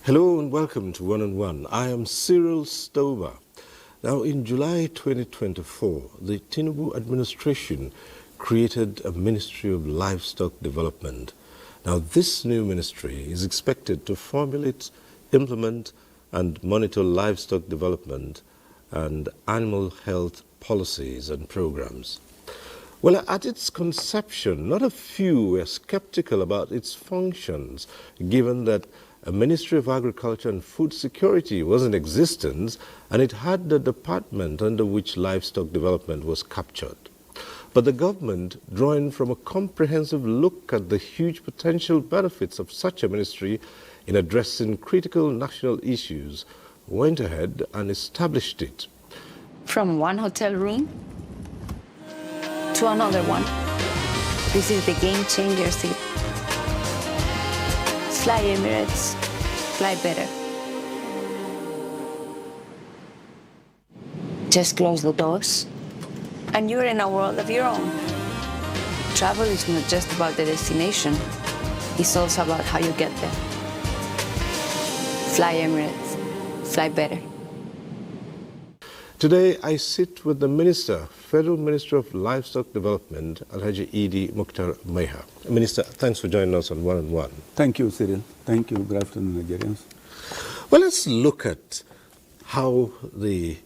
Hello and welcome to One on One. I am Cyril Stover. Now, in July 2024, the Tinubu administration created a Ministry of Livestock Development. Now, this new ministry is expected to formulate, implement, and monitor livestock development and animal health policies and programs. Well, at its conception, not a few were skeptical about its functions, given that a Ministry of Agriculture and Food Security was in existence, and it had the department under which livestock development was captured. But the government, drawing from a comprehensive look at the huge potential benefits of such a ministry in addressing critical national issues, went ahead and established it. From one hotel room to another one. This is the game changer seat. Fly Emirates, fly better. Just close the doors, and you're in a world of your own. Travel is not just about the destination, it's also about how you get there. Fly Emirates, fly better. Today, I sit with the Minister, Federal Minister of Livestock Development, Alhaji Idi Mukhtar Maiha. Minister, thanks for joining us on One on One. Thank you, Cyril. Thank you. Good afternoon, Nigerians. Well, let's look at how the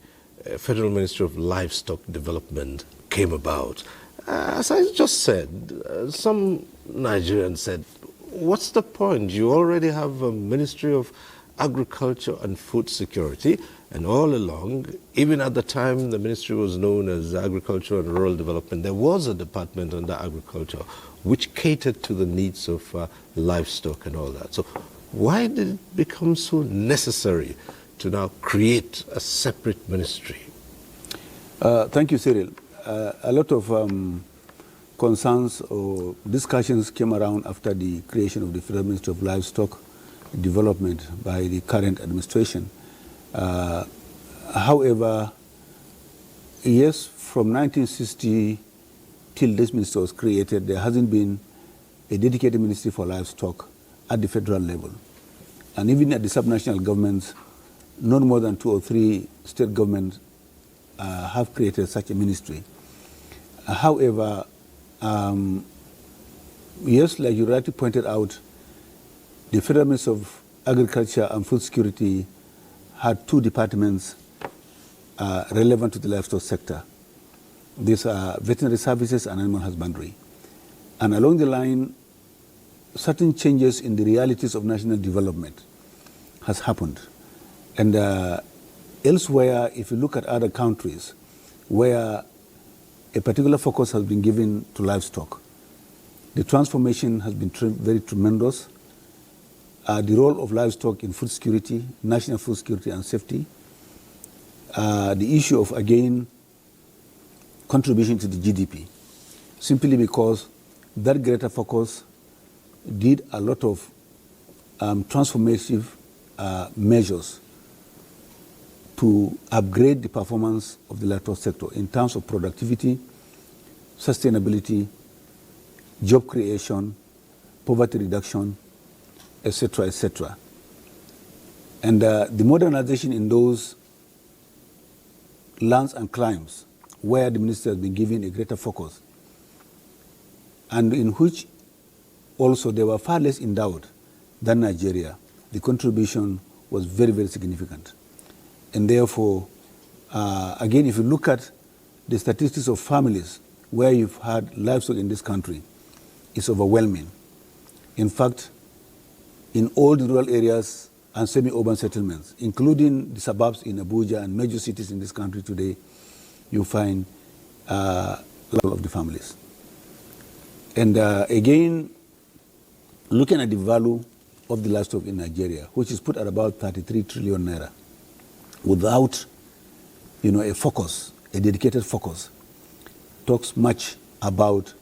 Federal Ministry of Livestock Development came about. As I just said, some Nigerians said, what's the point? You already have a Ministry of Agriculture and Food Security, and all along, even at the time the ministry was known as Agriculture and Rural Development, there was a department under agriculture which catered to the needs of livestock and all that. So why did it become so necessary to now create a separate ministry? Thank you, Cyril. A lot of concerns or discussions came around after the creation of the Federal Ministry of Livestock Development by the current administration. However, yes, from 1960 till this ministry was created, there hasn't been a dedicated ministry for livestock at the federal level. And even at the subnational governments, not more than 2 or 3 state governments have created such a ministry. However, yes, like you rightly pointed out, the Federal Ministry of Agriculture and Food Security had 2 departments relevant to the livestock sector. These are veterinary services and animal husbandry. And along the line, certain changes in the realities of national development has happened. And elsewhere, if you look at other countries where a particular focus has been given to livestock, the transformation has been very tremendous. The role of livestock in food security, national food security and safety, the issue of, again, contribution to the GDP, simply because that greater focus did a lot of transformative measures to upgrade the performance of the livestock sector in terms of productivity, sustainability, job creation, poverty reduction, etc., etc. And the modernization in those lands and climes where the ministry has been given a greater focus, and in which also they were far less endowed than Nigeria, the contribution was very, very significant. And therefore, again, if you look at the statistics of families where you've had livestock in this country, it's overwhelming. In fact, in all the rural areas and semi-urban settlements, including the suburbs in Abuja and major cities in this country today, you find a lot of the families. And again, looking at the value of the livestock in Nigeria, which is put at about 33 trillion naira, without, a focus, a dedicated focus, talks much about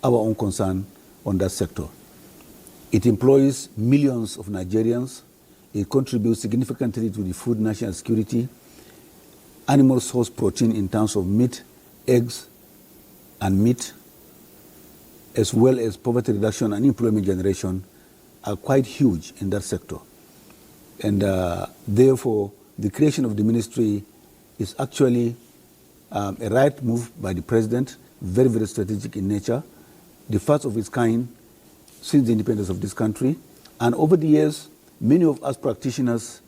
our own concern on that sector. It employs millions of Nigerians. It contributes significantly to the food national security. Animal source protein in terms of meat, eggs, and meat, as well as poverty reduction and employment generation, are quite huge in that sector. And therefore, the creation of the ministry is actually a right move by the president, very, very strategic in nature, the first of its kind since the independence of this country. And over the years, many of us practitioners,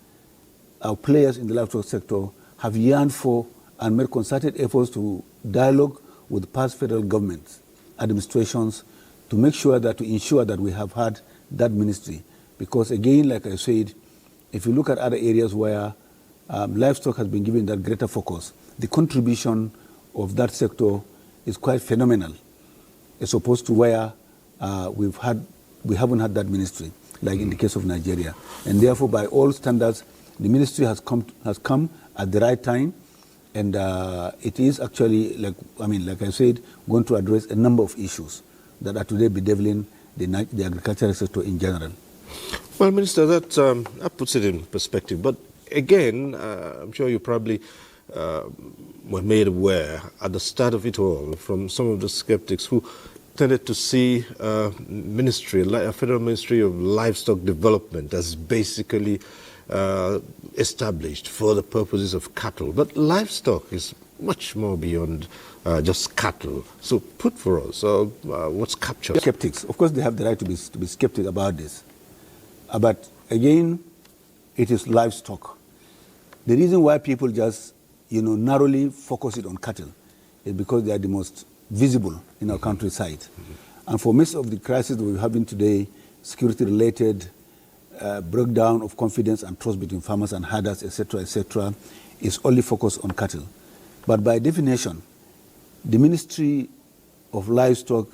our players in the livestock sector, have yearned for and made concerted efforts to dialogue with past federal governments, administrations, to ensure that we have had that ministry. Because again, like I said, if you look at other areas where livestock has been given that greater focus, the contribution of that sector is quite phenomenal, as opposed to where we haven't had that ministry, like in the case of Nigeria. And therefore, by all standards, the ministry has come at the right time, and it is actually, like I said, going to address a number of issues that are today bedeviling the agricultural sector in general. Well, Minister, that puts it in perspective. But again, I'm sure you probably were made aware at the start of it all from some of the skeptics who tended to see a federal ministry of livestock development as basically established for the purposes of cattle. But livestock is much more beyond just cattle. So put for us, what's captured? Skeptics, of course, they have the right to be skeptic about this. But again, it is livestock. The reason why people just, narrowly focus it on cattle is because they are the most visible in our countryside. And for most of the crises that we're having today, security-related, breakdown of confidence and trust between farmers and herders, etc., is only focused on cattle. But by definition, the Ministry of Livestock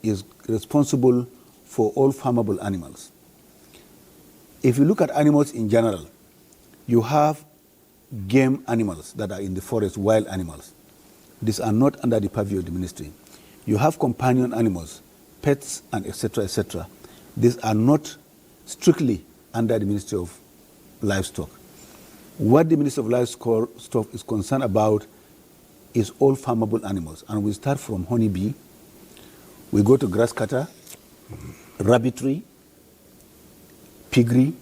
is responsible for all farmable animals. If you look at animals in general, you have game animals that are in the forest, wild animals. These are not under the purview of the ministry. You have companion animals, pets, and etc. These are not strictly under the Ministry of Livestock. What the Ministry of Livestock is concerned about is all farmable animals. And we start from honeybee, we go to grass cutter, rabbitry, piggery,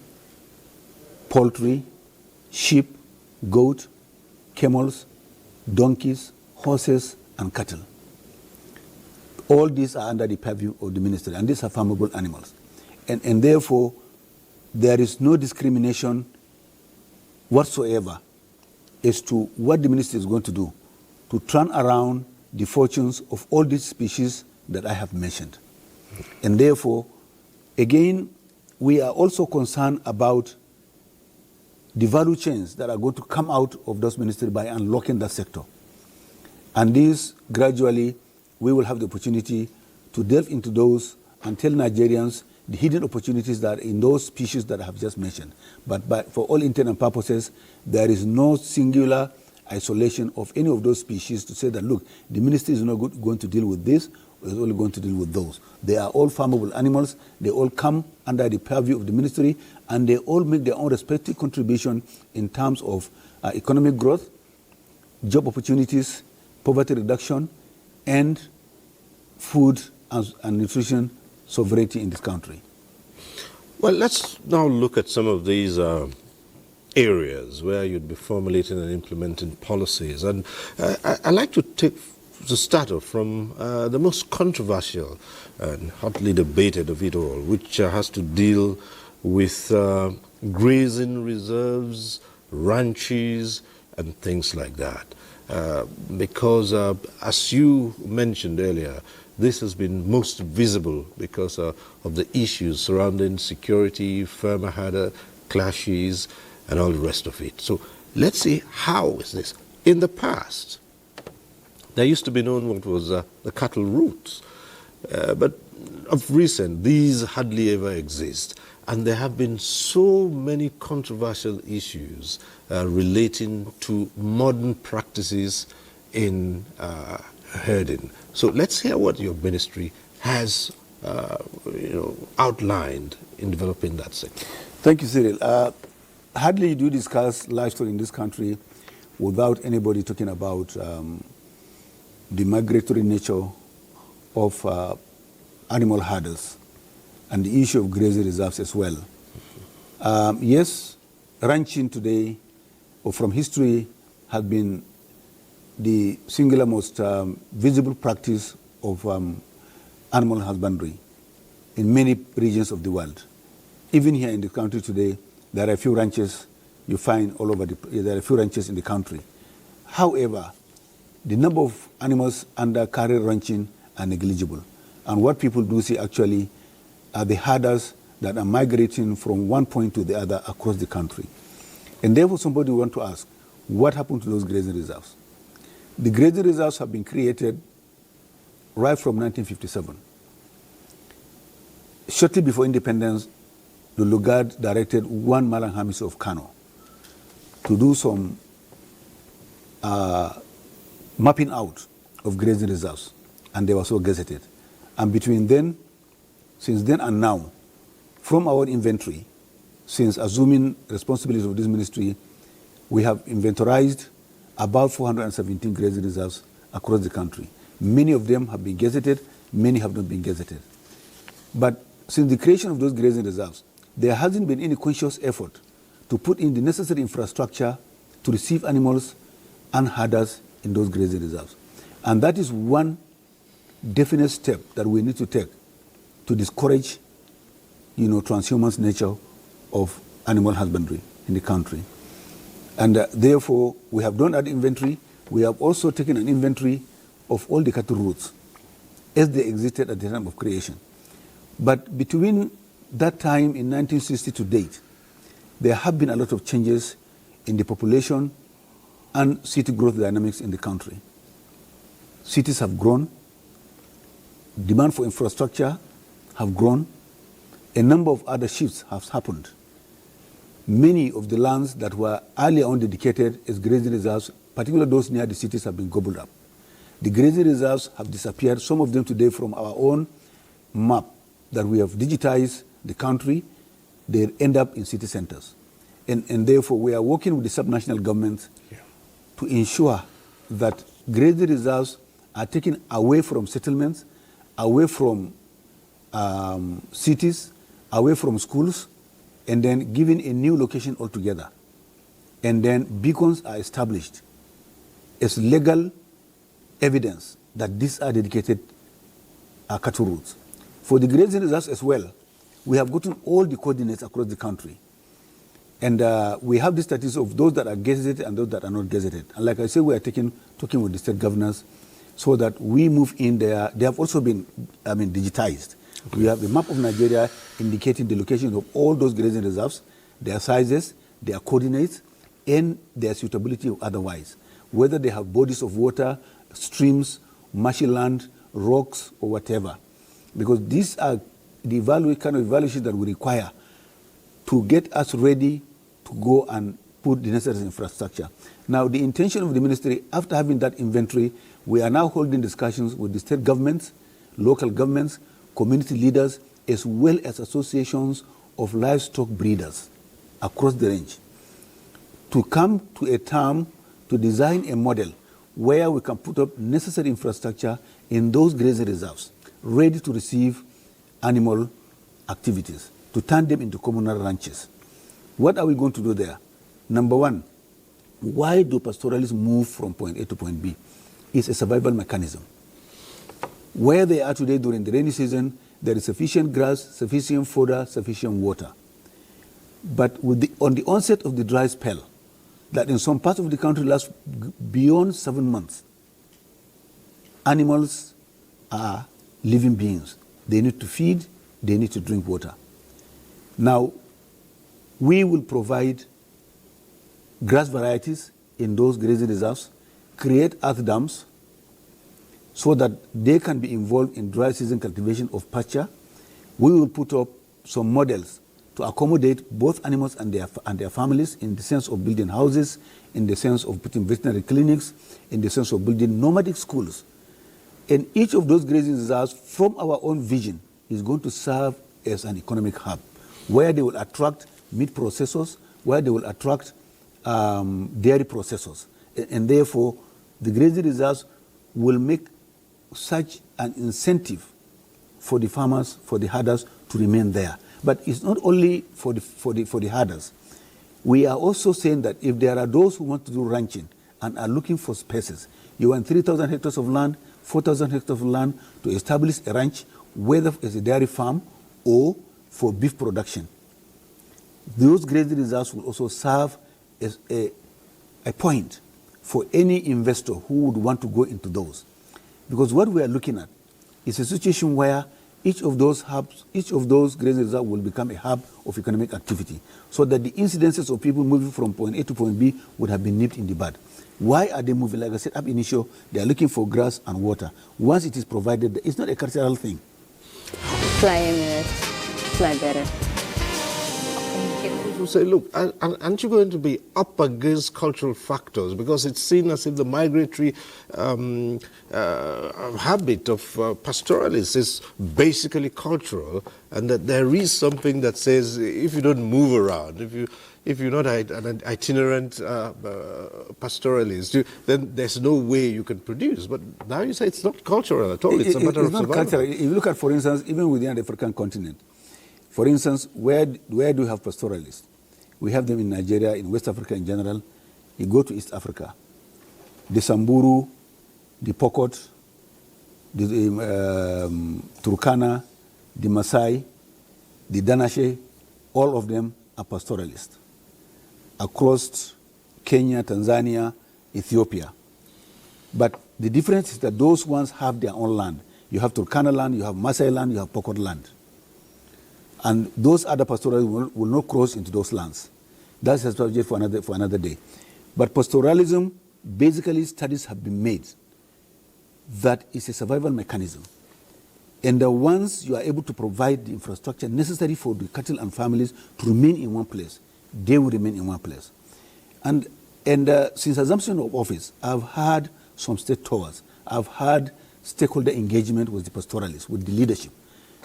poultry, sheep, goat, camels, donkeys, horses, and cattle. All these are under the purview of the ministry, and these are farmable animals. And therefore, there is no discrimination whatsoever as to what the ministry is going to do to turn around the fortunes of all these species that I have mentioned. And therefore, again, we are also concerned about the value chains that are going to come out of those ministries by unlocking that sector. And these, gradually, we will have the opportunity to delve into those and tell Nigerians the hidden opportunities that are in those species that I have just mentioned. But for all intent and purposes, there is no singular isolation of any of those species to say that, look, the ministry is not going to deal with this, or is only going to deal with those. They are all farmable animals. They all come under the purview of the ministry, and they all make their own respective contribution in terms of economic growth, job opportunities, poverty reduction, and food and nutrition sovereignty in this country. Well, let's now look at some of these areas where you'd be formulating and implementing policies. And I'd like to start off from the most controversial and hotly debated of it all, which has to deal with grazing reserves, ranches, and things like that. Because, as you mentioned earlier, this has been most visible because of the issues surrounding security, farmer herder clashes, and all the rest of it. So let's see, how is this? In the past, there used to be known what was the cattle routes, but of recent, these hardly ever exist. And there have been so many controversial issues relating to modern practices in herding. So let's hear what your ministry has outlined in developing that sector. Thank you, Cyril. Hardly you do discuss livestock in this country without anybody talking about the migratory nature of animal herders and the issue of grazing reserves as well. Yes, ranching today, or from history, has been the singular most visible practice of animal husbandry in many regions of the world. Even here in the country today, there are a few ranches you find all over there are a few ranches in the country. However, the number of animals under cattle ranching are negligible. And what people do see actually are the herders that are migrating from one point to the other across the country. And therefore somebody will want to ask, what happened to those grazing reserves? The grazing reserves have been created right from 1957. Shortly before independence, the Lugard directed one Malam Hamis of Kano to do some mapping out of grazing reserves, and they were so gazetted. And between then, since then and now, from our inventory, since assuming responsibility of this ministry, we have inventorized about 417 grazing reserves across the country. Many of them have been gazetted, many have not been gazetted. But since the creation of those grazing reserves, there hasn't been any conscious effort to put in the necessary infrastructure to receive animals and herders in those grazing reserves. And that is one definite step that we need to take to discourage, transhumance nature of animal husbandry in the country. And therefore, we have done that inventory. We have also taken an inventory of all the cattle routes as they existed at the time of creation. But between that time in 1960 to date, there have been a lot of changes in the population and city growth dynamics in the country. Cities have grown, demand for infrastructure have grown, a number of other shifts have happened. Many of the lands that were earlier on dedicated as grazing reserves, particularly those near the cities, have been gobbled up. The grazing reserves have disappeared, some of them today from our own map that we have digitized the country, they end up in city centers. And therefore, we are working with the subnational governments to ensure that grazing reserves are taken away from settlements, away from cities, away from schools, and then given a new location altogether. And then beacons are established as legal evidence that these are dedicated cattle routes. For the grazing reserves as well, we have gotten all the coordinates across the country. And we have the status of those that are gazetted and those that are not gazetted. And like I said, we are talking with the state governors so that we move in there. They have also been digitized. Okay. We have a map of Nigeria indicating the location of all those grazing reserves, their sizes, their coordinates, and their suitability or otherwise. Whether they have bodies of water, streams, marshy land, rocks, or whatever. Because these are the kind of evaluation that we require to get us ready to go and put the necessary infrastructure. Now, the intention of the ministry, after having that inventory, we are now holding discussions with the state governments, local governments, community leaders, as well as associations of livestock breeders across the range, to come to a term to design a model where we can put up necessary infrastructure in those grazing reserves, ready to receive animal activities, to turn them into communal ranches. What are we going to do there? Number one, why do pastoralists move from point A to point B? It's a survival mechanism. Where they are today during the rainy season, there is sufficient grass, sufficient fodder, sufficient water. But on the onset of the dry spell, that in some parts of the country lasts beyond 7 months, animals are living beings. They need to feed, they need to drink water. Now, we will provide grass varieties in those grazing reserves, create earth dams so that they can be involved in dry season cultivation of pasture. We will put up some models to accommodate both animals and their families in the sense of building houses, in the sense of putting veterinary clinics, in the sense of building nomadic schools. And each of those grazing reserves, from our own vision, is going to serve as an economic hub, where they will attract meat processors, where they will attract dairy processors. And therefore, the grazing reserves will make such an incentive for the farmers, for the herders to remain there. But it's not only for the herders. We are also saying that if there are those who want to do ranching and are looking for spaces, you want 3,000 hectares of land, 4,000 hectares of land to establish a ranch, whether it's a dairy farm or for beef production. Those grazing reserves will also serve as a point for any investor who would want to go into those. Because what we are looking at is a situation where each of those hubs, each of those grazing reserves will become a hub of economic activity, so that the incidences of people moving from point A to point B would have been nipped in the bud. Why are they moving? Like I said up initial, they are looking for grass and water. Once it is provided, it's not a cultural thing. Fly better. People say, look, aren't you going to be up against cultural factors? Because it's seen as if the migratory habit of pastoralists is basically cultural, and that there is something that says if you don't move around, if you're not an itinerant pastoralist, then there's no way you can produce. But now you say it's not cultural at all. It's a matter of survival. It's not cultural. If you look at, for instance, even within the African continent, for instance, where do we have pastoralists? We have them in Nigeria, in West Africa in general. You go to East Africa, the Samburu, the Pokot, the Turkana, the Maasai, the Danashe, all of them are pastoralists across Kenya, Tanzania, Ethiopia. But the difference is that those ones have their own land. You have Turkana land, you have Maasai land, you have Pokot land. And those other pastoralists will not cross into those lands. That's a subject for another day. But pastoralism, basically studies have been made that it's a survival mechanism. And once you are able to provide the infrastructure necessary for the cattle and families to remain in one place, they will remain in one place. And since assumption of office, I've had some state tours. I've had stakeholder engagement with the pastoralists, with the leadership.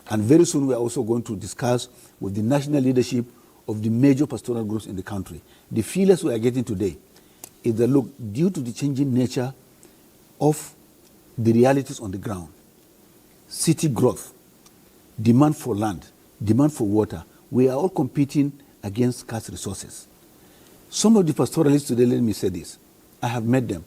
And very soon we are also going to discuss with the national leadership of the major pastoral groups in the country. The feelers we are getting today is that, look, due to the changing nature of the realities on the ground, city growth, demand for land, demand for water, we are all competing against scarce resources. Some of the pastoralists today, let me say this, I have met them.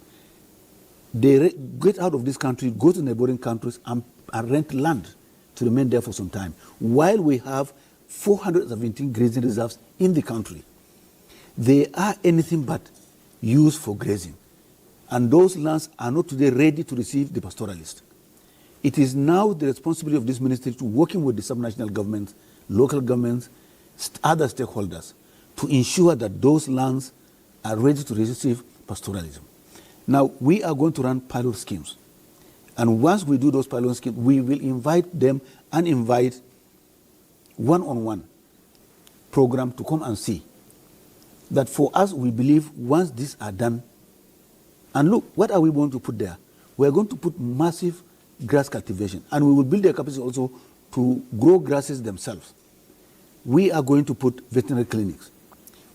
They get out of this country, go to neighboring countries and rent land to remain there for some time, while we have 417 grazing reserves in the country. They are anything but used for grazing. And those lands are not today ready to receive the pastoralist. It is now the responsibility of this ministry to working with the subnational governments, local governments, other stakeholders, to ensure that those lands are ready to receive pastoralism. Now, we are going to run pilot schemes. And once we do those pilot schemes, we will invite them and invite one-on-one program to come and see. That for us, we believe once these are done, and look, what are we going to put there? We are going to put massive grass cultivation, and we will build their capacity also to grow grasses themselves. We are going to put veterinary clinics.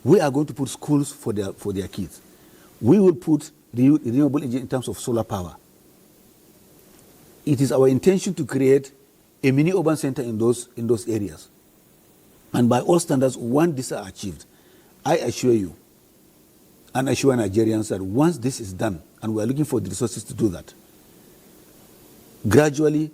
We are going to put schools for their kids. We will put renewable energy in terms of solar power. It is our intention to create a mini urban center in those areas. And by all standards, once these are achieved, I assure you, and assure Nigerians that once this is done, and we are looking for the resources to do that, gradually,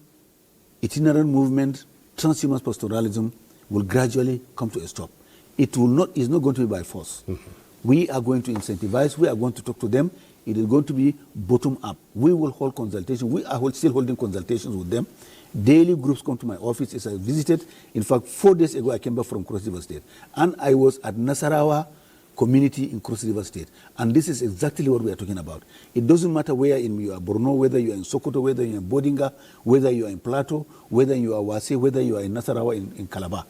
itinerant movement, transhumance pastoralism will gradually come to a stop. It's not going to be by force. Mm-hmm. We are going to incentivize, we are going to talk to them. It is going to be bottom up. We will hold consultations. We are still holding consultations with them. Daily groups come to my office as I visited. In fact, 4 days ago, I came back from Cross River State. And I was at Nasarawa community in Cross River State. And this is exactly what we are talking about. It doesn't matter where you are Borno, whether you are in Sokoto, whether you are in Bodinga, whether you are in Plateau, whether you are Wase, whether you are in Nasarawa, in Calabar.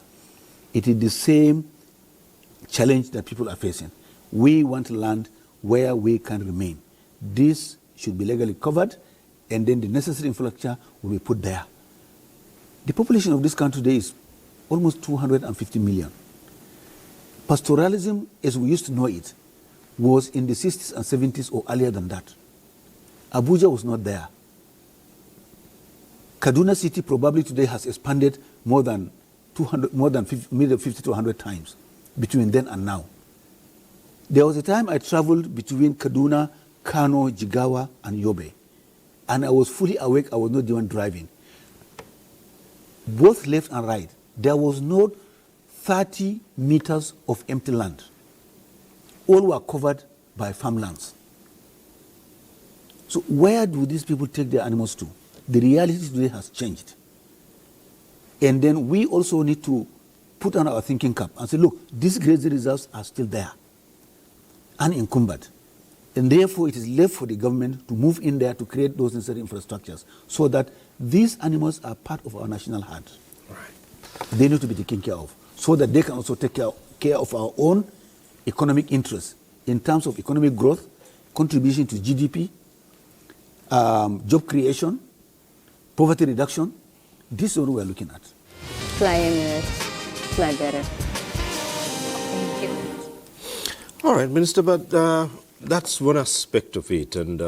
It is the same challenge that people are facing. We want land where we can remain. This should be legally covered, and then the necessary infrastructure will be put there. The population of this country today is almost 250 million. Pastoralism, as we used to know it, was in the 60s and 70s or earlier than that. Abuja was not there. Kaduna City probably today has expanded more than 50 to 100 times between then and now. There was a time I traveled between Kaduna, Kano, Jigawa, and Yobe. And I was fully awake, I was not the one driving. Both left and right, there was not 30 meters of empty land. All were covered by farmlands. So where do these people take their animals to? The reality today has changed. And then we also need to put on our thinking cap and say, look, these grazing reserves are still there, unencumbered. And therefore, it is left for the government to move in there to create those necessary infrastructures so that these animals are part of our national herd. Right. They need to be taken care of so that they can also take care of our own economic interests in terms of economic growth, contribution to GDP, job creation, poverty reduction. This is what we are looking at. Fly Emirates, fly better. Thank you. All right, Minister, but that's one aspect of it, and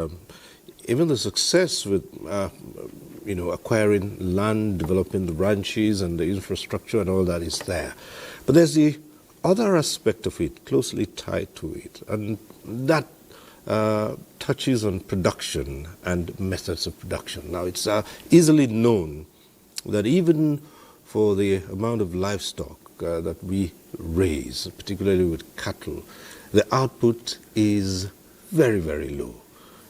even the success with acquiring land, developing the ranches and the infrastructure and all that is there. But there's the other aspect of it closely tied to it, and that touches on production and methods of production. Now, it's easily known that even for the amount of livestock that we raise, particularly with cattle, the output is very, very low.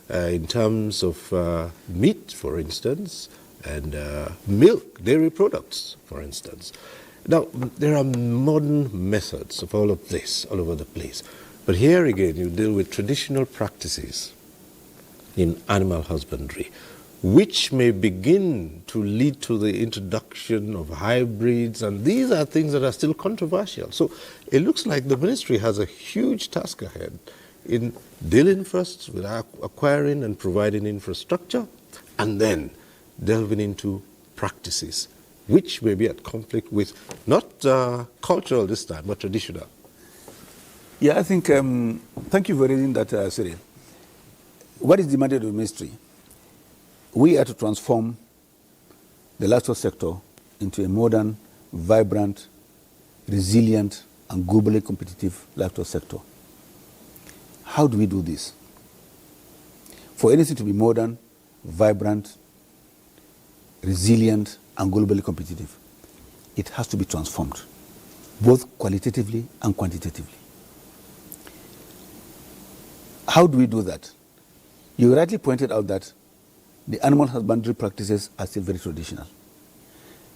In terms of meat, for instance, and milk, dairy products, for instance. Now, there are modern methods of all of this all over the place. But here again, you deal with traditional practices in animal husbandry, which may begin to lead to the introduction of hybrids, and these are things that are still controversial. So it looks like the ministry has a huge task ahead in dealing first with acquiring and providing infrastructure, and then delving into practices which may be at conflict with not cultural this time, but traditional. Yeah, I think, thank you for raising that, Cyril. What is demanded of the ministry? We are to transform the livestock sector into a modern, vibrant, resilient, and globally competitive livestock sector. How do we do this? For anything to be modern, vibrant, resilient, and globally competitive, it has to be transformed, both qualitatively and quantitatively. How do we do that? You rightly pointed out that the animal husbandry practices are still very traditional.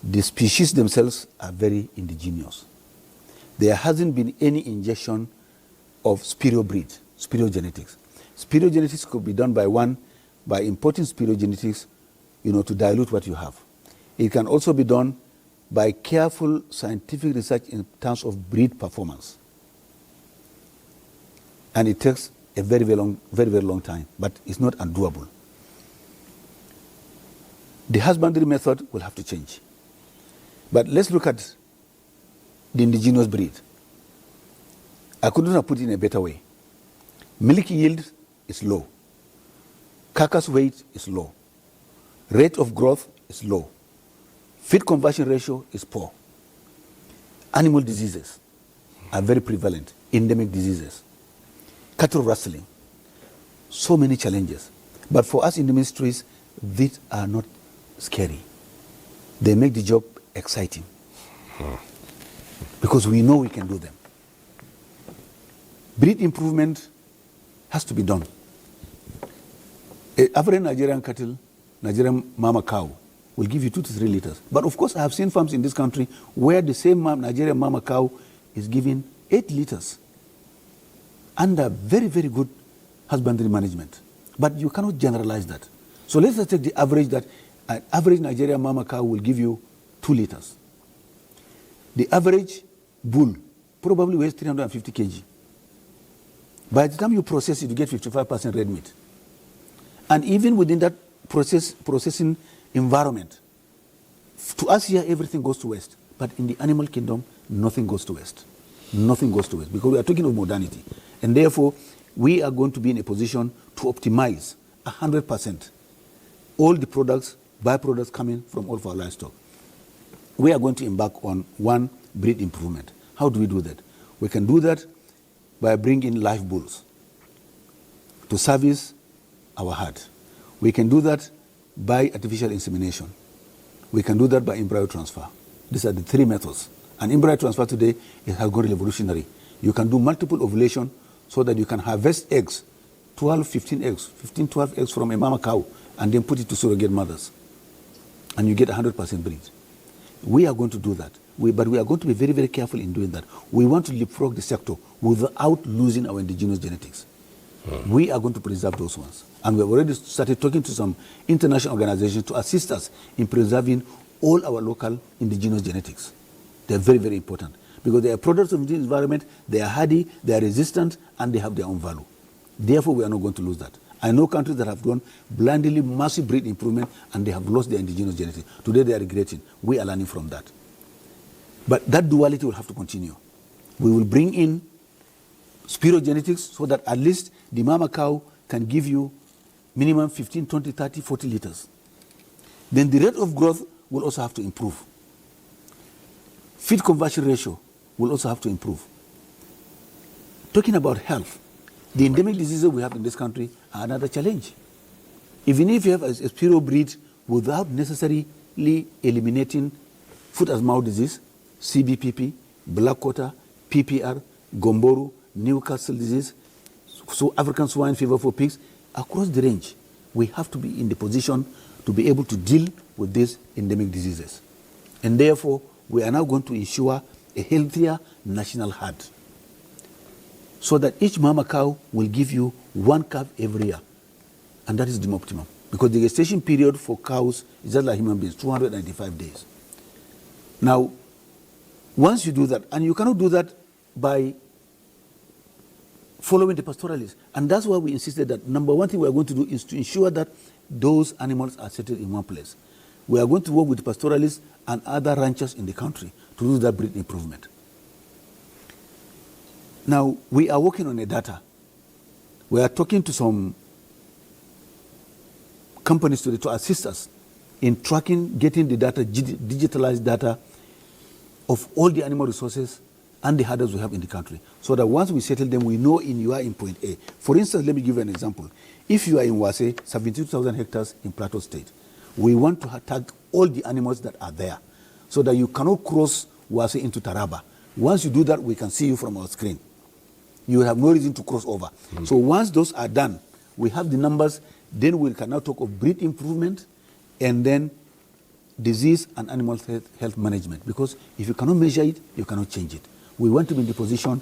The species themselves are very indigenous. There hasn't been any injection of spirobreed, spirogenetics. Spirogenetics could be done by importing spirogenetics, to dilute what you have. It can also be done by careful scientific research in terms of breed performance. And it takes a very, very long time, but it's not undoable. The husbandry method will have to change. But let's look at the indigenous breed. I couldn't have put it in a better way. Milk yield is low. Carcass weight is low. Rate of growth is low. Feed conversion ratio is poor. Animal diseases are very prevalent, endemic diseases. Cattle rustling, so many challenges. But for us in the ministries, these are not scary. They make the job exciting because we know we can do them. Breed improvement has to be done. Average Nigerian cattle, Nigerian mama cow, will give you 2 to 3 liters. But of course, I have seen farms in this country where the same Nigerian mama cow is giving 8 liters under very, very good husbandry management. But you cannot generalize that. So let's just take the average that an average Nigerian mama cow will give you 2 liters. The average bull probably weighs 350 kg. By the time you process it, you get 55% red meat. And even within that processing environment, to us here, everything goes to waste. But in the animal kingdom, nothing goes to waste. Nothing goes to waste because we are talking of modernity. And therefore, we are going to be in a position to optimize 100% all the products, byproducts coming from all of our livestock. We are going to embark on one breed improvement. How do we do that? We can do that by bringing in live bulls to service our herd. We can do that by artificial insemination. We can do that by embryo transfer. These are the three methods. And embryo transfer today has gone revolutionary. You can do multiple ovulation so that you can harvest eggs, 12, 15 eggs, 15, 12 eggs from a mama cow, and then put it to surrogate mothers. And you get 100% breed. We are going to do that. But we are going to be very, very careful in doing that. We want to leapfrog the sector without losing our indigenous genetics. We are going to preserve those ones. And we have already started talking to some international organizations to assist us in preserving all our local indigenous genetics. They're very, very important because they are products of the environment, they are hardy, they are resistant, and they have their own value. Therefore, we are not going to lose that. I know countries that have done blindly massive breed improvement and they have lost their indigenous genetics. Today, they are regretting. We are learning from that. But that duality will have to continue. We will bring in spirogenetics so that at least the mama cow can give you minimum 15, 20, 30, 40 liters. Then the rate of growth will also have to improve. Feed conversion ratio will also have to improve. Talking about health, the endemic diseases we have in this country are another challenge. Even if you have a spiro breed without necessarily eliminating foot and mouth disease, CBPP, black quarter, PPR, Gomboru, Newcastle disease, so African swine fever for pigs, across the range, we have to be in the position to be able to deal with these endemic diseases. And therefore, we are now going to ensure a healthier national herd so that each mama cow will give you one calf every year. And that is the optimum. Because the gestation period for cows is just like human beings, 295 days. Now, once you do that, and you cannot do that by following the pastoralists. And that's why we insisted that number one thing we are going to do is to ensure that those animals are settled in one place. We are going to work with pastoralists and other ranchers in the country to do that breed improvement. Now, we are working on a data. We are talking to some companies today to assist us in tracking, getting the data, digitalized data of all the animal resources and the herders we have in the country, so that once we settle them, we know you are in point A. For instance, let me give you an example. If you are in Wase, 72,000 hectares in Plateau State, we want to tag all the animals that are there, so that you cannot cross Wase into Taraba. Once you do that, we can see you from our screen. You have no reason to cross over. So once those are done, we have the numbers, then we can now talk of breed improvement and then disease and animal health management. Because if you cannot measure it, you cannot change it. We want to be in the position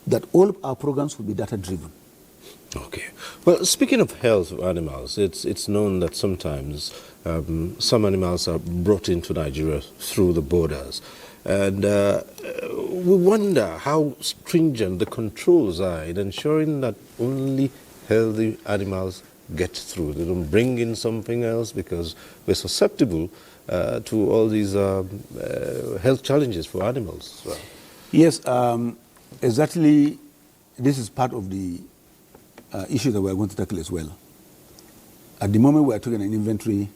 that all our programs will be data-driven. Okay. Well, speaking of health of animals, it's known that sometimes some animals are brought into Nigeria through the borders. And we wonder how stringent the controls are in ensuring that only healthy animals get through. They don't bring in something else because we're susceptible to all these health challenges for animals. So. Yes, exactly. This is part of the issue that we are going to tackle as well. At the moment, we are taking an inventory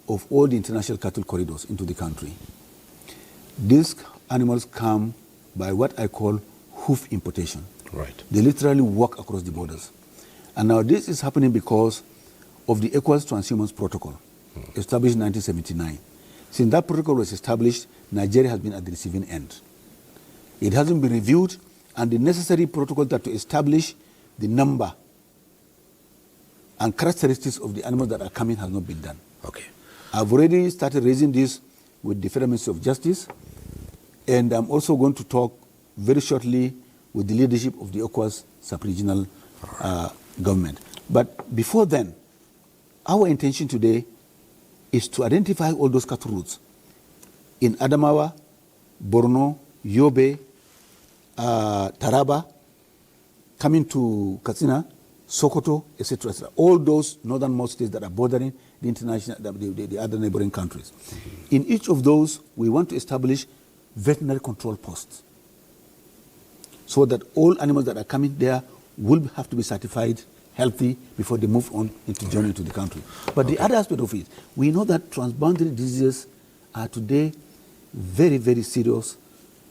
of all the international cattle corridors into the country. These animals come by what I call hoof importation. Right. They literally walk across the borders. And now this is happening because of the Equus Transhumance Protocol, established in 1979. Since that protocol was established, Nigeria has been at the receiving end. It hasn't been reviewed, and the necessary protocol that to establish the number and characteristics of the animals that are coming has not been done. Okay. I've already started raising this with the Federal Ministry of Justice, and I'm also going to talk very shortly with the leadership of the Equus sub-regional government. But before then, our intention today is to identify all those cattle routes in Adamawa, Borno, Yobe, Taraba, coming to Katsina, Sokoto, etc., etc. All those northernmost states that are bordering the international, the other neighboring countries. In each of those, we want to establish veterinary control posts, so that all animals that are coming there will have to be certified healthy before they move on into journey to the country. But the other aspect of it, we know that transboundary diseases are today very, very serious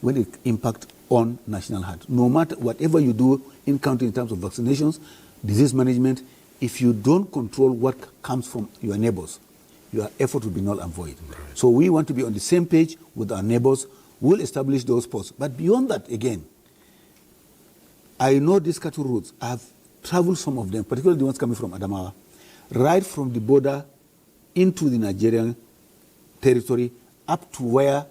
when it impact on national health. No matter whatever you do in country in terms of vaccinations, disease management, if you don't control what comes from your neighbors, your effort will be null and void. Right. So we want to be on the same page with our neighbors. We'll establish those posts. But beyond that, again, I know these cattle routes. I've traveled some of them, particularly the ones coming from Adamawa, right from the border into the Nigerian territory up to where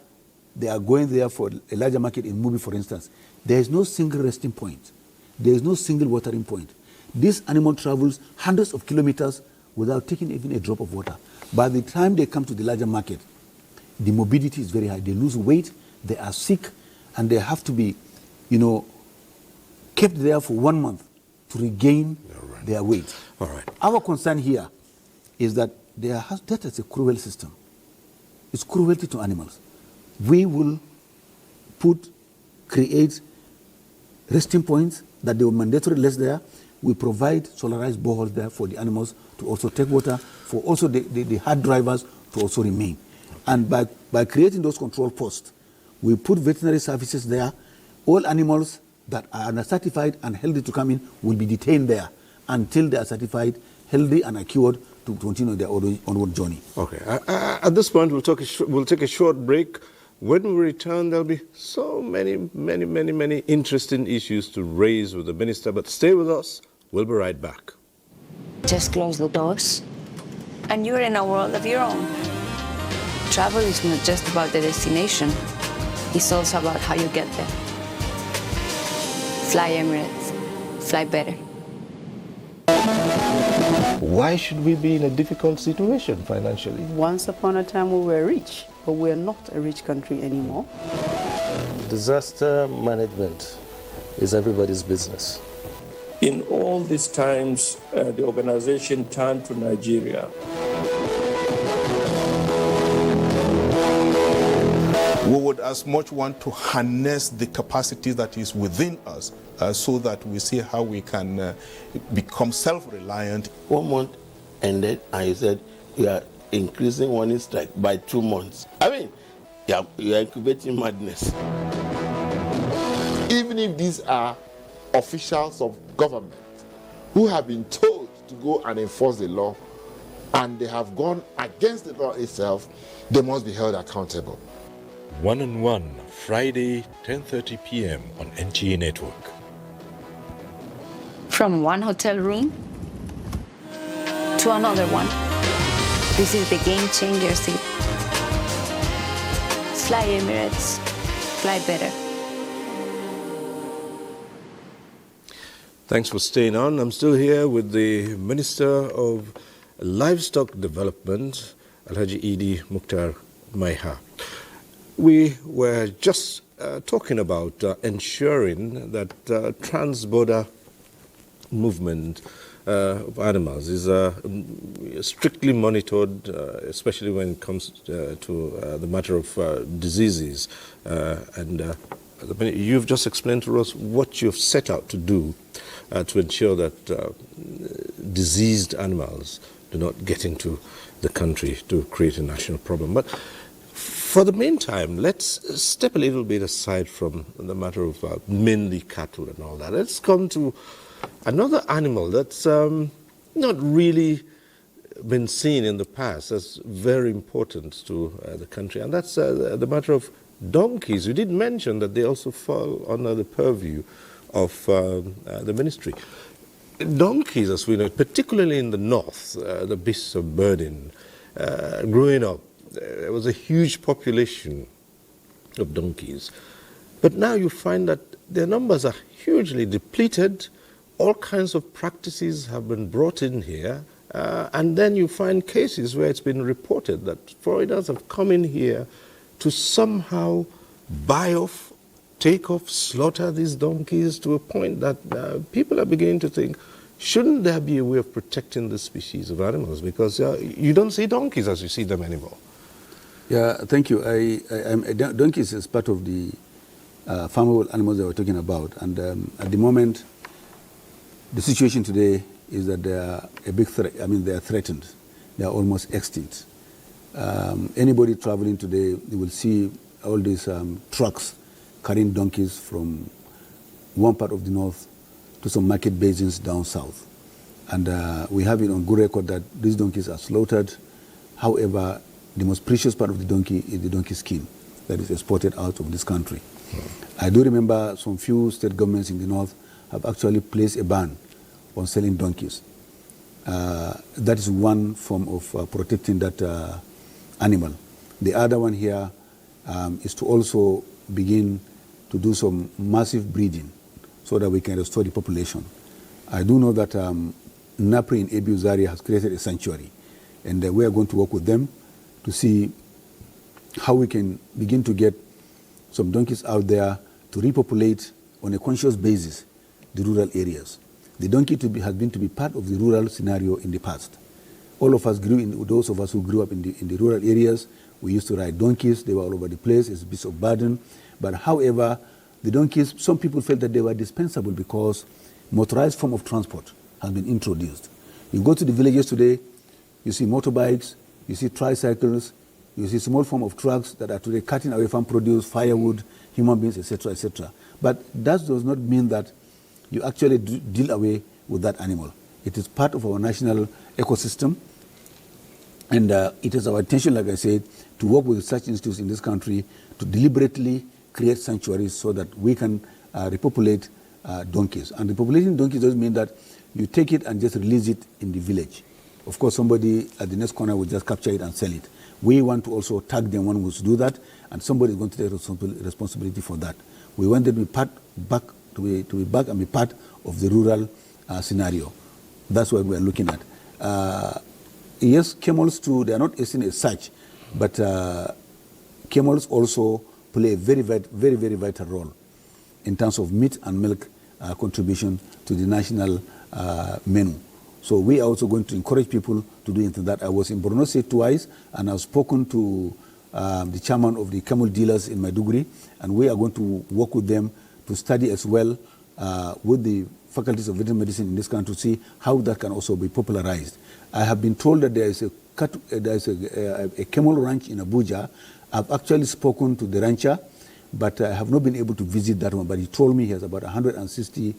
they are going there for a larger market in Mubi, for instance. There is no single resting point. There is no single watering point. This animal travels hundreds of kilometers without taking even a drop of water. By the time they come to the larger market, the morbidity is very high. They lose weight, they are sick, and they have to be, kept there for 1 month to regain their weight. All right. Our concern here is that that is a cruel system. It's cruelty to animals. We will create resting points that they will mandatorily less there. We provide solarized boreholes there for the animals to also take water, for also the hard drivers to also remain. And by creating those control posts, we put veterinary services there. All animals that are certified and healthy to come in will be detained there until they are certified, healthy and are cured to continue their onward journey. Okay. At this point, we'll take a short break. When we return, there'll be so many interesting issues to raise with the minister. But stay with us. We'll be right back. Just close the doors, and you're in a world of your own. Travel is not just about the destination. It's also about how you get there. Fly Emirates. Fly better. Why should we be in a difficult situation financially? Once upon a time we were rich, but we're not a rich country anymore. Disaster management is everybody's business. In all these times, the organization turned to Nigeria. We would as much want to harness the capacity that is within us so that we see how we can become self-reliant. 1 month ended and you said you are increasing warning strike by 2 months. I mean, you are incubating madness. Even if these are officials of government who have been told to go and enforce the law and they have gone against the law itself, they must be held accountable. 1-on-1, Friday, 10:30 p.m. on NTA Network. From one hotel room to another one. This is the game changer seat. Fly Emirates. Fly better. Thanks for staying on. I'm still here with the Minister of Livestock Development, Alhaji Idi Mukhtar Maiha. We were just talking about ensuring that trans-border movement of animals is strictly monitored, especially when it comes to the matter of diseases. You've just explained to us what you've set out to do to ensure that diseased animals do not get into the country to create a national problem. But for the meantime, let's step a little bit aside from the matter of mainly cattle and all that. Let's come to another animal that's not really been seen in the past as very important to the country, and that's the matter of donkeys. You did mention that they also fall under the purview of the ministry. Donkeys, as we know, particularly in the north, the beasts of burden, growing up, there was a huge population of donkeys. But now you find that their numbers are hugely depleted. All kinds of practices have been brought in here. And then you find cases where it's been reported that foreigners have come in here to somehow buy off, take off, slaughter these donkeys to a point that people are beginning to think, shouldn't there be a way of protecting this species of animals? Because you don't see donkeys as you see them anymore. Yeah, thank you. Donkeys is part of the farmable animals that we're talking about. And at the moment, the situation today is that they are a big threat. I mean, they are threatened. They are almost extinct. Anybody traveling today, they will see all these trucks carrying donkeys from one part of the north to some market basins down south. And we have it on good record that these donkeys are slaughtered. However, the most precious part of the donkey is the donkey skin that is exported out of this country. I do remember some few state governments in the north have actually placed a ban on selling donkeys. That is one form of protecting that animal. The other one here is to also begin to do some massive breeding so that we can restore the population. I do know that NAPRI in Abu Zaria has created a sanctuary, and we are going to work with them to see how we can begin to get some donkeys out there to repopulate on a conscious basis the rural areas. The donkey has been to be part of the rural scenario in the past. All of us those of us who grew up in the rural areas, we used to ride donkeys. They were all over the place. It's a bit of burden. But however, the donkeys, some people felt that they were dispensable because motorized form of transport has been introduced. You go to the villages today, you see motorbikes, you see tricycles, you see small form of trucks that are today cutting away farm produce, firewood, human beings, etc., etc. But that does not mean that you actually deal away with that animal. It is part of our national ecosystem, and it is our intention, like I said, to work with such institutes in this country to deliberately create sanctuaries so that we can repopulate donkeys. And repopulating donkeys doesn't mean that you take it and just release it in the village. Of course, somebody at the next corner will just capture it and sell it. We want to also tag them when we do that, and somebody is going to take responsibility for that. We want them to be back and be part of the rural scenario. That's what we are looking at. Yes, camels too, they are not seen as such, but camels also play a very, very vital role in terms of meat and milk contribution to the national menu. So we are also going to encourage people to do into that. I was in Borno State twice, and I've spoken to the chairman of the camel dealers in Maiduguri, and we are going to work with them to study as well with the faculties of veterinary medicine in this country to see how that can also be popularized. I have been told that there is a camel ranch in Abuja. I've actually spoken to the rancher, but I have not been able to visit that one. But he told me he has about 160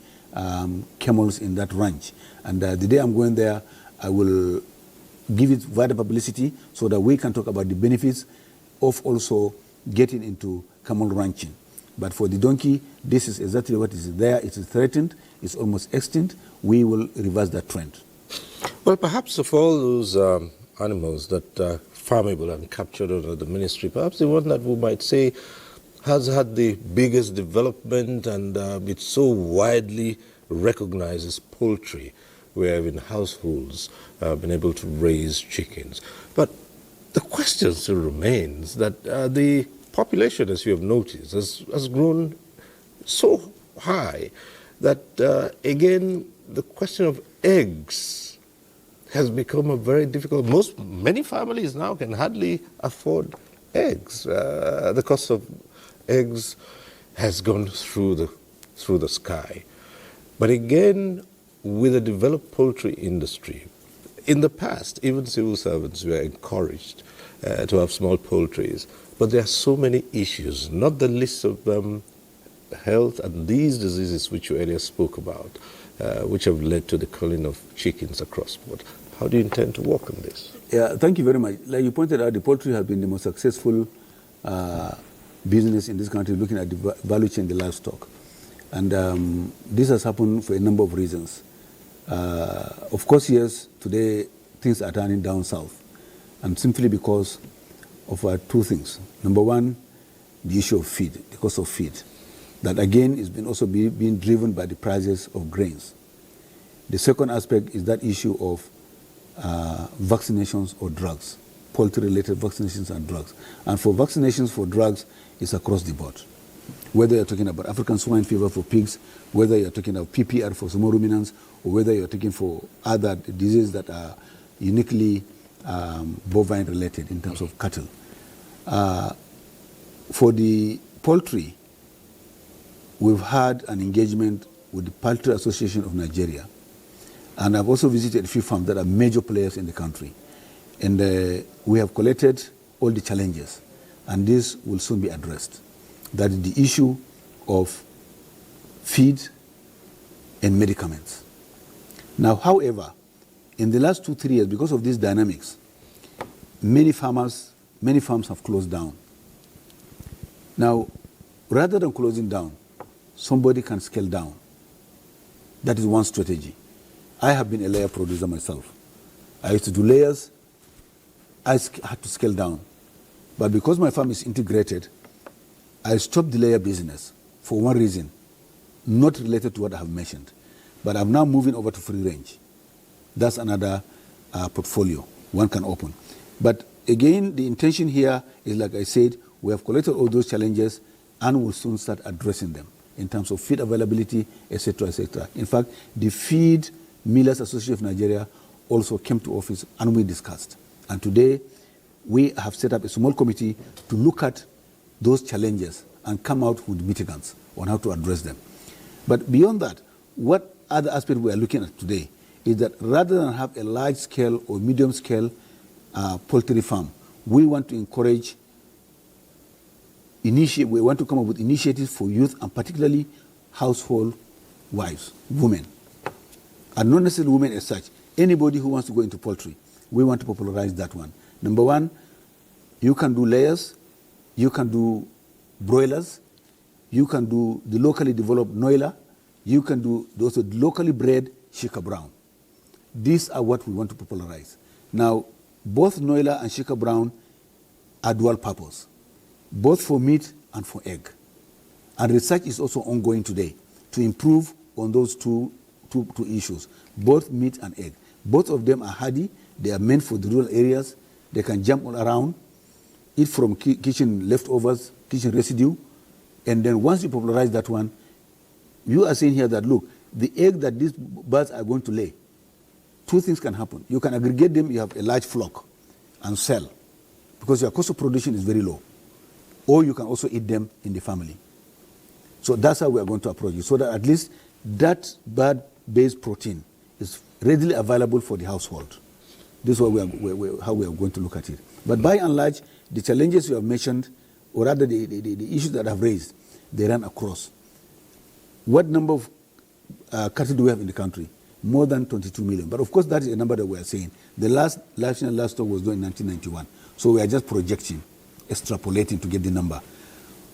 camels in that ranch. And the day I'm going there, I will give it wider publicity so that we can talk about the benefits of also getting into camel ranching. But for the donkey, this is exactly what is there. It is threatened. It's almost extinct. We will reverse that trend. Well, perhaps of all those animals that are farmable and captured under the ministry, perhaps the one that we might say has had the biggest development and it's so widely recognized as poultry. We have in households been able to raise chickens. But the question still remains that the population, as you have noticed, has grown so high that, again, the question of eggs has become a very difficult. Many families now can hardly afford eggs. The cost of eggs has gone through the sky. But again, with a developed poultry industry, in the past, even civil servants were encouraged to have small poultries. But there are so many issues, not the least of them health and these diseases which you earlier spoke about, which have led to the culling of chickens across board. How do you intend to work on this? Yeah, thank you very much. Like you pointed out, the poultry has been the most successful business in this country looking at the value chain, the livestock. And this has happened for a number of reasons. Of course, yes, today things are turning down south, and simply because of two things. Number one, the issue of feed, the cost of feed. That again is also being driven by the prices of grains. The second aspect is that issue of vaccinations or drugs, poultry-related vaccinations and drugs. And for vaccinations for drugs, it's across the board. Whether you're talking about African swine fever for pigs, whether you're talking about PPR for small ruminants, or whether you're talking for other diseases that are uniquely bovine-related in terms of cattle. For the poultry, we've had an engagement with the Poultry Association of Nigeria. And I've also visited a few farms that are major players in the country. And we have collected all the challenges, and this will soon be addressed. That is the issue of feed and medicaments. Now, however, in the last 2-3 years, because of these dynamics, many farms have closed down. Now, rather than closing down, somebody can scale down. That is one strategy. I have been a layer producer myself. I used to do layers. I had to scale down. But because my farm is integrated, I stopped the layer business for one reason, not related to what I have mentioned. But I'm now moving over to free range. That's another portfolio one can open. But again, the intention here is, like I said, we have collected all those challenges and we'll soon start addressing them in terms of feed availability, etc., etc. In fact, the Feed Millers Association of Nigeria also came to office and we discussed. And today, we have set up a small committee to look at those challenges and come out with mitigants on how to address them. But beyond that, what other aspect we are looking at today is that rather than have a large-scale or medium-scale poultry farm, we want to encourage, we want to come up with initiatives for youth and particularly household wives, women. And not necessarily women as such. Anybody who wants to go into poultry, we want to popularize that one. Number one, you can do layers, you can do broilers, you can do the locally developed noila, you can do also locally bred Shika Brown. These are what we want to popularize. Now, both noila and Shika Brown are dual purpose, both for meat and for egg. And research is also ongoing today to improve on those two issues, both meat and egg. Both of them are hardy. They are meant for the rural areas. They can jump all around, eat from kitchen leftovers, kitchen residue. And then once you popularize that one, you are saying here that, look, the egg that these birds are going to lay, two things can happen. You can aggregate them, you have a large flock, and sell, because your cost of production is very low. Or you can also eat them in the family. So that's how we are going to approach it, so that at least that bird-based protein is readily available for the household. This is how we are going to look at it. But by and large, the challenges you have mentioned, or rather the issues that I've raised, they run across. What number of cattle do we have in the country? More than 22 million. But of course, that is a number that we are saying. The last national livestock was done in 1991. So we are just projecting, extrapolating to get the number.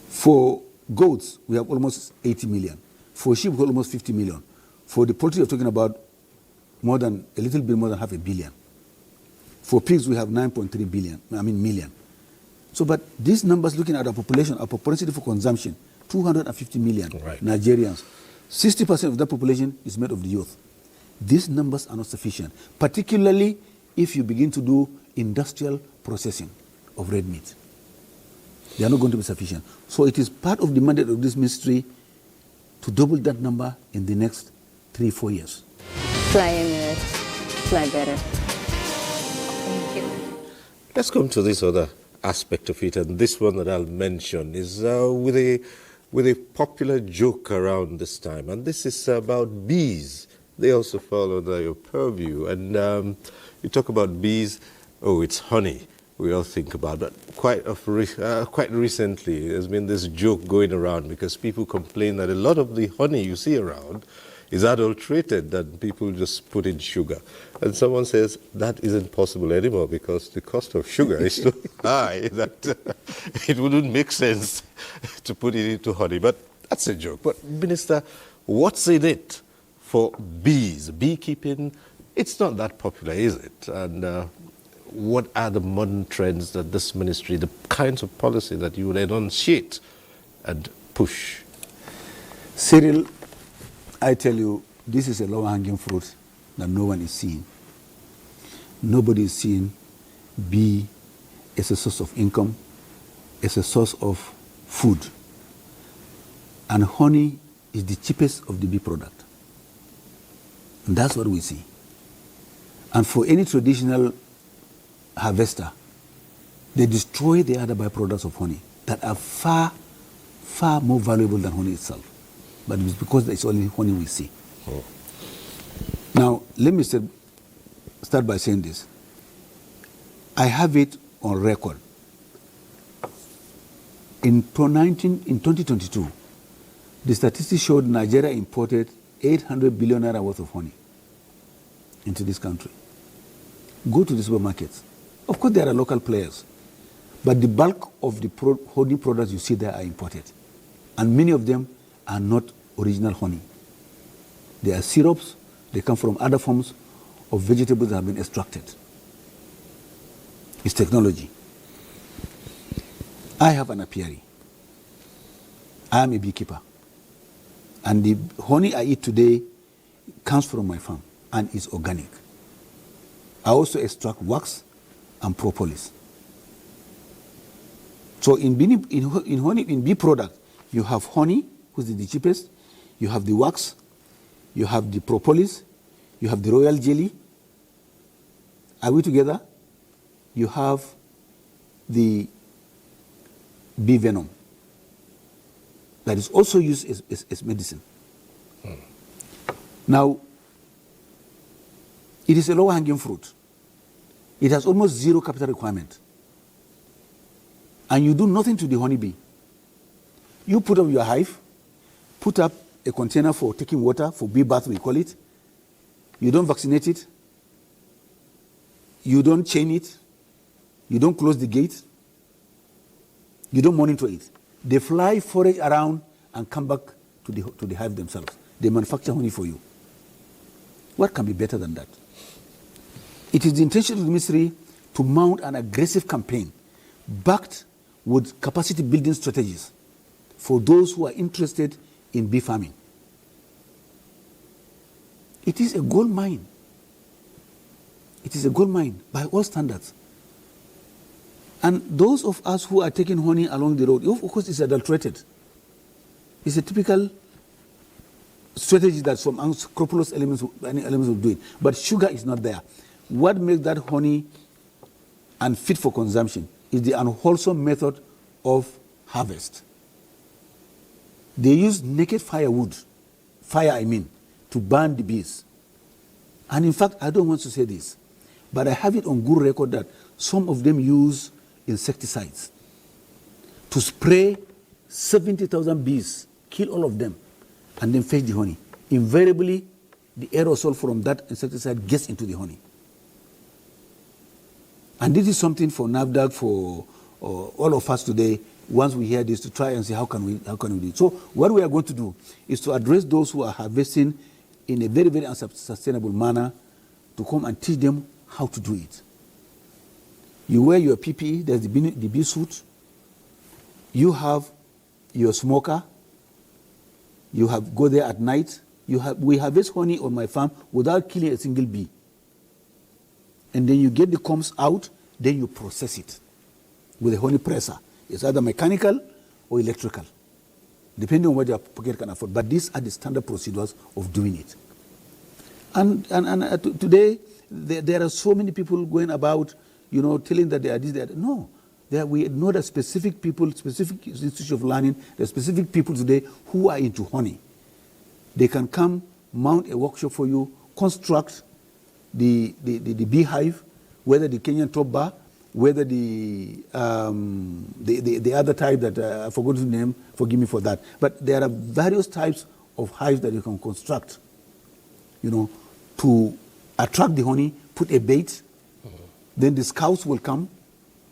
For goats, we have almost 80 million. For sheep, we have almost 50 million. For the poultry, you're talking about a little bit more than 500 million. For pigs, we have 9.3 million. So, but these numbers, looking at our propensity for consumption, 250 million Nigerians. 60% of that population is made of the youth. These numbers are not sufficient, particularly if you begin to do industrial processing of red meat. They are not going to be sufficient. So it is part of the mandate of this ministry to double that number in the next 3-4 years. Fly Emirates, fly better. Thank you. Let's come to this other aspect of it, and this one that I'll mention is with a popular joke around this time, and this is about bees. They also fall under your purview, and you talk about bees. Oh, it's honey. We all think about that. Quite recently, there's been this joke going around because people complain that a lot of the honey you see around is adulterated, that people just put in sugar. And someone says that isn't possible anymore because the cost of sugar is so high that it wouldn't make sense to put it into honey. But that's a joke. But Minister, what's in it for bees? Beekeeping, it's not that popular, is it? And what are the modern trends that this ministry, the kinds of policy that you would enunciate and push? Cyril, I tell you, this is a low-hanging fruit that no one is seeing. Nobody is seeing bee as a source of income, as a source of food. And honey is the cheapest of the bee product. And that's what we see. And for any traditional harvester, they destroy the other byproducts of honey that are far, far more valuable than honey itself. But it's because it's only honey we see. Oh. Now, let me start by saying this. I have it on record. In 2022, The statistics showed Nigeria imported 800 billion naira worth of honey into this country. Go to the supermarkets. Of course, there are local players, but the bulk of the honey products you see there are imported. And many of them are not original honey. They are syrups, they come from other forms of vegetables that have been extracted. It's technology. I have an apiary. I am a beekeeper. And the honey I eat today comes from my farm and is organic. I also extract wax and propolis. So in bee product, you have honey, which is the cheapest, you have the wax, you have the propolis, you have the royal jelly. Are we together? You have the bee venom that is also used as medicine. Now, it is a low-hanging fruit. It has almost zero capital requirement. And you do nothing to the honeybee. You put up your hive, put up a container for taking water, for bee bath we call it. You don't vaccinate it. You don't chain it. You don't close the gate. You don't monitor it. They fly, forage around, and come back to the hive themselves. They manufacture honey for you. What can be better than that? It is the intention of the ministry to mount an aggressive campaign backed with capacity building strategies for those who are interested in bee farming. It is a gold mine. It is a gold mine by all standards. And those of us who are taking honey along the road, of course it's adulterated. It's a typical strategy that some unscrupulous elements will do it. But sugar is not there. What makes that honey unfit for consumption is the unwholesome method of harvest. They use naked firewood, to burn the bees. And in fact, I don't want to say this, but I have it on good record that some of them use insecticides to spray 70,000 bees, kill all of them, and then fetch the honey. Invariably, the aerosol from that insecticide gets into the honey. And this is something for NAFDAC, for all of us today, once we hear this, to try and see how can we do it. So what we are going to do is to address those who are harvesting in a very, very unsustainable manner, to come and teach them how to do it. You wear your PPE, there's the bee suit, you have your smoker, you have go there at night, we harvest honey on my farm without killing a single bee. And then you get the combs out, then you process it with a honey presser. It's either mechanical or electrical, depending on what your pocket can afford. But these are the standard procedures of doing it. And today, there are so many people going about, telling that they are this, they are that. No. We know that specific people, specific institutions of learning, there are specific people today who are into honey. They can come, mount a workshop for you, construct the beehive, whether the Kenyan top bar, whether the other type that I forgot the name, forgive me for that. But there are various types of hives that you can construct, to attract the honey, put a bait, then the scouts will come,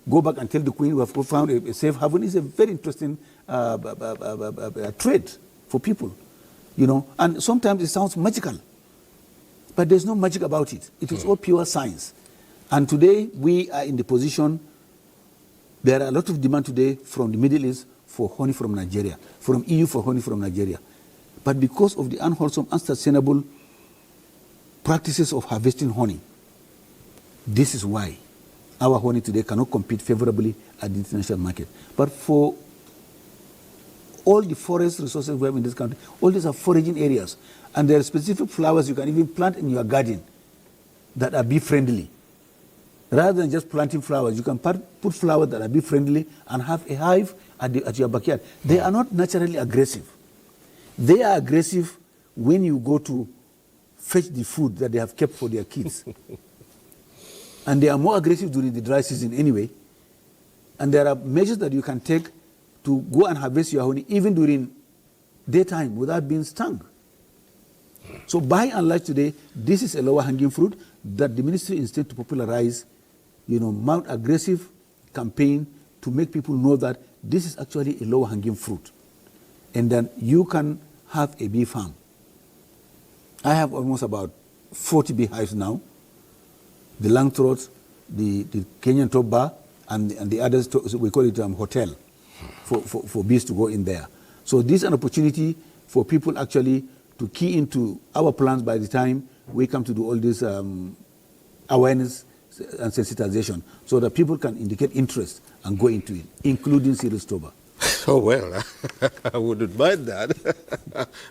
go back and tell the queen we have found a safe haven. It's a very interesting trade for people, and sometimes it sounds magical, but there's no magic about it. It is all pure science. And today we are in the position, there are a lot of demand today from the Middle East for honey from Nigeria, from EU for honey from Nigeria. But because of the unwholesome, unsustainable practices of harvesting honey, this is why our honey today cannot compete favorably at the international market. But for all the forest resources we have in this country, all these are foraging areas. And there are specific flowers you can even plant in your garden that are bee-friendly. Rather than just planting flowers, you can put flowers that are bee-friendly and have a hive at your backyard. They are not naturally aggressive. They are aggressive when you go to fetch the food that they have kept for their kids. And they are more aggressive during the dry season anyway. And there are measures that you can take to go and harvest your honey even during daytime without being stung. So by and large today, this is a lower hanging fruit that the ministry intends to popularize, mount aggressive campaign to make people know that this is actually a lower hanging fruit. And then you can have a bee farm. I have almost about 40 beehives now. The Langthroat, the Kenyan top bar, and the others, we call it hotel, for bees to go in there. So this is an opportunity for people actually to key into our plans by the time we come to do all this awareness and sensitization, so that people can indicate interest and go into it, including Cyril Stober. Oh, well, I wouldn't mind that.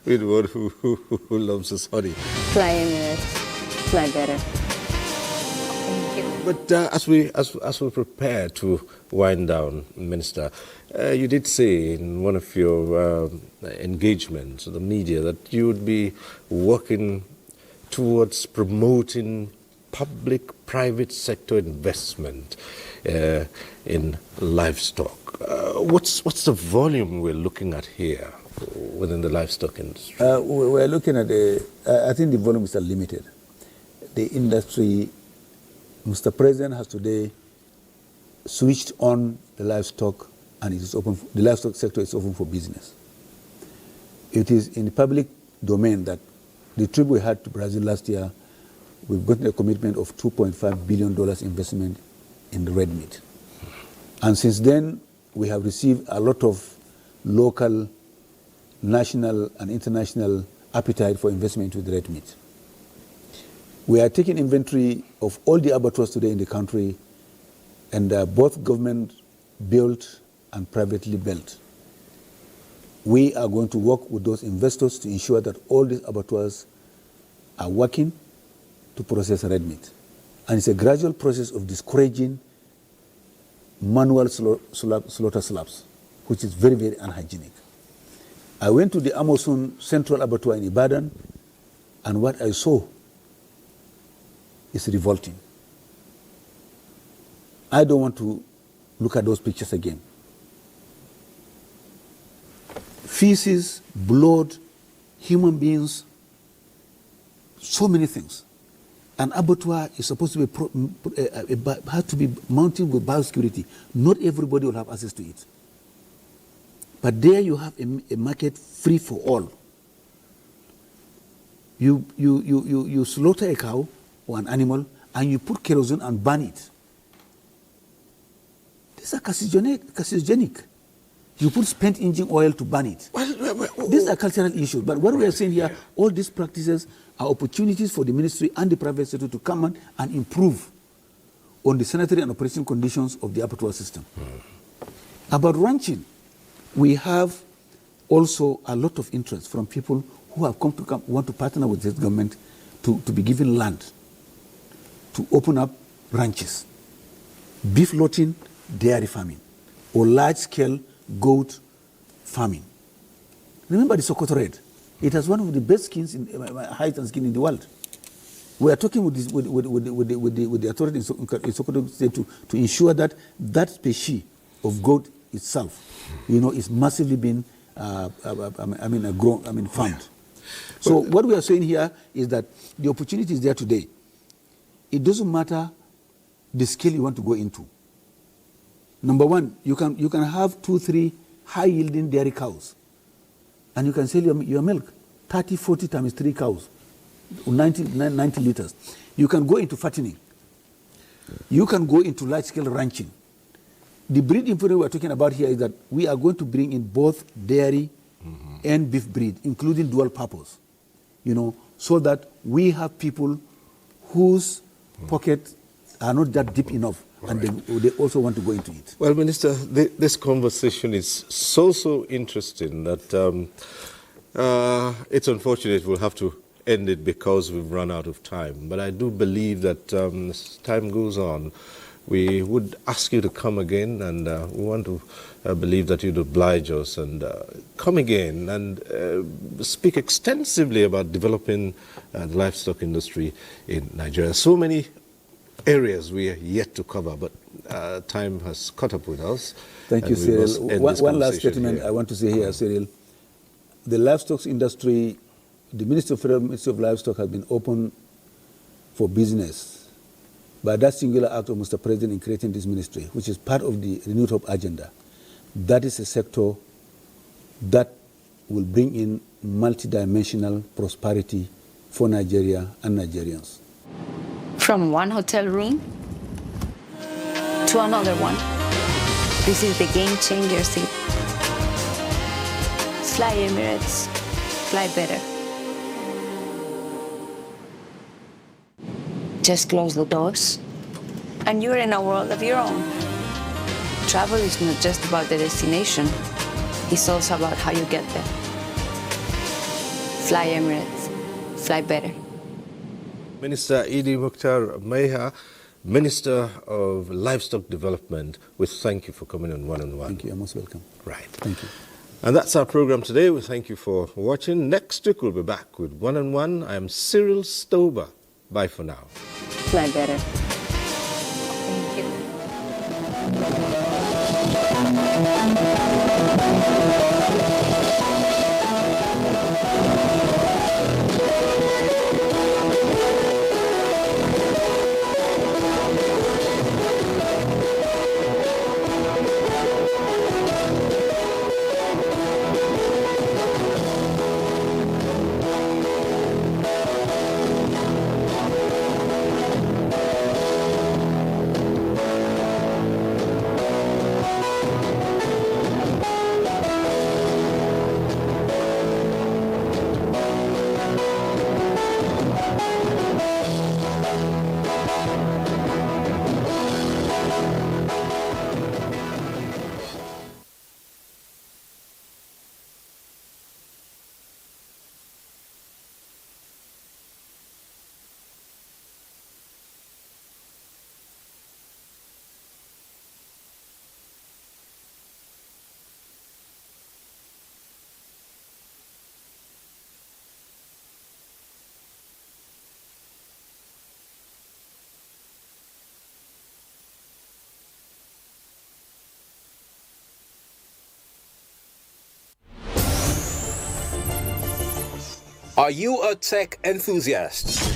With one who loves his honey. Fly better. Thank you. But as we prepare to wind down, Minister, you did say in one of your engagements with the media that you would be working towards promoting public-private sector investment in livestock. What's the volume we're looking at here within the livestock industry? We're looking at I think the volumes are limited. The industry, Mr. President has today switched on the livestock, and it is open. The livestock sector is open for business. It is in the public domain that the trip we had to Brazil last year, we've gotten a commitment of $2.5 billion investment in the red meat. And since then, we have received a lot of local, national, and international appetite for investment into the red meat. We are taking inventory of all the abattoirs today in the country, and both government-built and privately built. We are going to work with those investors to ensure that all these abattoirs are working to process red meat. And it's a gradual process of discouraging manual slaughter slabs, which is very, very unhygienic. I went to the Amazon Central Abattoir in Ibadan, and what I saw is revolting. I don't want to look at those pictures again. Feces, blood, human beings, so many things. An abattoir is supposed to be has to be mounted with biosecurity. Not everybody will have access to it. But there you have a market free for all. You slaughter a cow or an animal and you put kerosene and burn it. These are carcinogenic. You put spent engine oil to burn it. These are cultural issues. But what we are saying here, all these practices are opportunities for the ministry and the private sector to come on and improve on the sanitary and operating conditions of the abattoir system. About ranching, we have also a lot of interest from people who have want to partner with this government to be given land to open up ranches, beef loading, dairy farming, or large-scale goat farming. Remember the Sokoto Red? It has one of the best skins height and skin in the world. We are talking with the authorities in Sokoto State to ensure that that species of goat itself, is massively being farmed. So what we are saying here is that the opportunity is there today. It doesn't matter the scale you want to go into. Number one, you can have 2-3 high-yielding dairy cows, and you can sell your milk, 30, 40 times 3 cows, 90 liters. You can go into fattening. You can go into large-scale ranching. The breed information we are talking about here is that we are going to bring in both dairy and beef breed, including dual purpose, so that we have people whose pockets are not that deep enough, and they also want to go into it. Well, Minister, this conversation is so interesting that it's unfortunate we'll have to end it because we've run out of time. But I do believe that as time goes on, we would ask you to come again, and we want to believe that you'd oblige us and come again and speak extensively about developing the livestock industry in Nigeria. So many areas we are yet to cover, but time has caught up with us. Thank you, Cyril. One last statement I want to say here, Cyril. the livestock industry, the Federal Ministry of Livestock has been open for business by that singular act of Mr. President in creating this ministry, which is part of the Renewed Hope agenda. That is a sector that will bring in multidimensional prosperity for Nigeria and Nigerians. From one hotel room to another one. This is the game changer seat. Fly Emirates, fly better. Just close the doors and you're in a world of your own. Travel is not just about the destination, it's also about how you get there. Fly Emirates, fly better. Minister Idi Mukhtar Maiha, Minister of Livestock Development, we thank you for coming on One on One. Thank you, you're most welcome. Right. Thank you. And that's our program today. We thank you for watching. Next week we'll be back with One on One. I am Cyril Stober. Bye for now. Fly better. Are you a tech enthusiast?